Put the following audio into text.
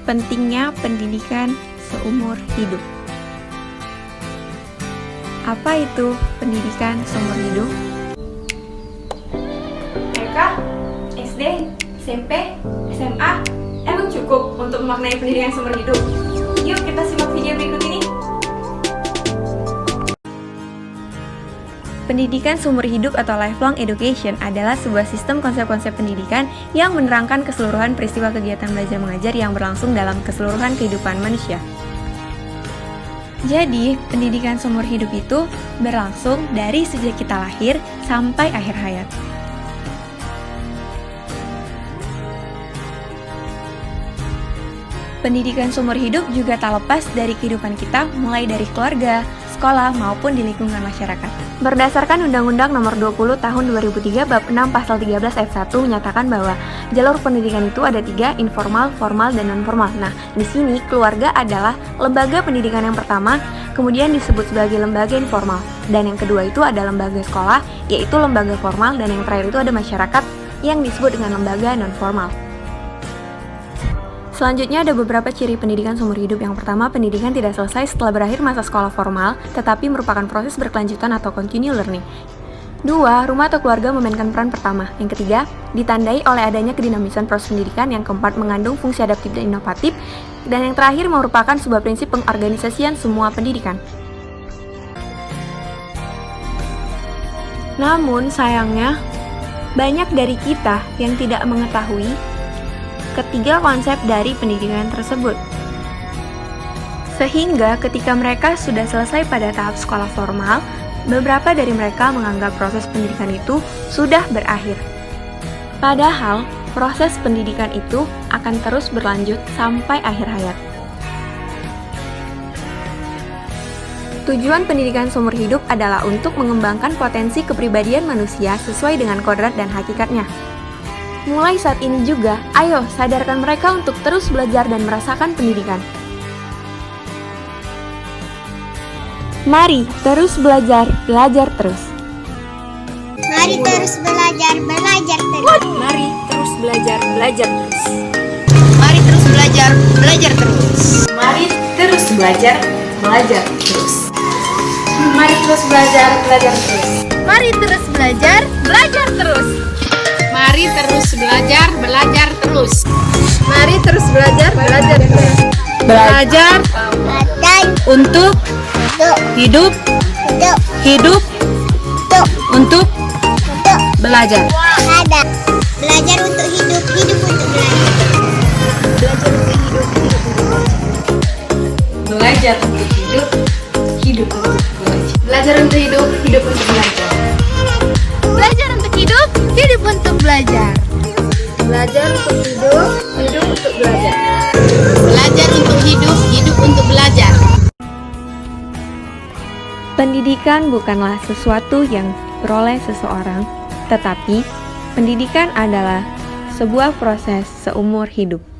Pentingnya pendidikan seumur hidup. Apa itu pendidikan seumur hidup? TK, SD, SMP, SMA, emang cukup untuk memaknai pendidikan seumur hidup? Yuk kita simak video berikut ini. Pendidikan seumur hidup atau lifelong education adalah sebuah sistem konsep-konsep pendidikan yang menerangkan keseluruhan peristiwa kegiatan belajar mengajar yang berlangsung dalam keseluruhan kehidupan manusia. Jadi, pendidikan seumur hidup itu berlangsung dari sejak kita lahir sampai akhir hayat. Pendidikan seumur hidup juga tak lepas dari kehidupan kita, mulai dari keluarga, sekolah, maupun di lingkungan masyarakat. Berdasarkan Undang-Undang Nomor 20 Tahun 2003 Bab 6 Pasal 13 Ayat 1 menyatakan bahwa jalur pendidikan itu ada 3, informal, formal, dan non-formal. Nah, di sini keluarga adalah lembaga pendidikan yang pertama, kemudian disebut sebagai lembaga informal, dan yang kedua itu ada lembaga sekolah, yaitu lembaga formal, dan yang terakhir itu ada masyarakat yang disebut dengan lembaga non-formal. Selanjutnya ada beberapa ciri pendidikan seumur hidup. Yang pertama, pendidikan tidak selesai setelah berakhir masa sekolah formal, tetapi merupakan proses berkelanjutan atau continue learning. 2. Rumah atau keluarga memainkan peran pertama. Yang ketiga, ditandai oleh adanya kedinamisan proses pendidikan. Yang keempat, mengandung fungsi adaptif dan inovatif. Dan yang terakhir, merupakan sebuah prinsip pengorganisasian semua pendidikan. Namun, sayangnya, banyak dari kita yang tidak mengetahui ketiga konsep dari pendidikan tersebut. Sehingga ketika mereka sudah selesai pada tahap sekolah formal, beberapa dari mereka menganggap proses pendidikan itu sudah berakhir. Padahal, proses pendidikan itu akan terus berlanjut sampai akhir hayat. Tujuan pendidikan seumur hidup adalah untuk mengembangkan potensi kepribadian manusia sesuai dengan kodrat dan hakikatnya. Mulai saat ini juga, ayo sadarkan mereka untuk terus belajar dan merasakan pendidikan. Mari terus belajar, belajar terus. Mari terus belajar, belajar terus. Mari terus belajar, belajar terus. Mari terus belajar, belajar terus. Mari terus belajar, belajar terus. Mari terus belajar, belajar terus. Mari terus belajar, belajar terus. Mari terus belajar, belajar terus. Mari terus belajar, belajar terus. Belajar Belajar untuk hidup, hidup untuk belajar. ada. Belajar untuk hidup, hidup untuk belajar. Belajar untuk hidup, hidup untuk belajar. Belajar untuk hidup, hidup untuk belajar. Belajar untuk hidup, hidup untuk belajar. Belajar untuk hidup, hidup untuk belajar. Belajar untuk hidup, hidup untuk belajar. Pendidikan bukanlah sesuatu yang diperoleh seseorang, tetapi pendidikan adalah sebuah proses seumur hidup.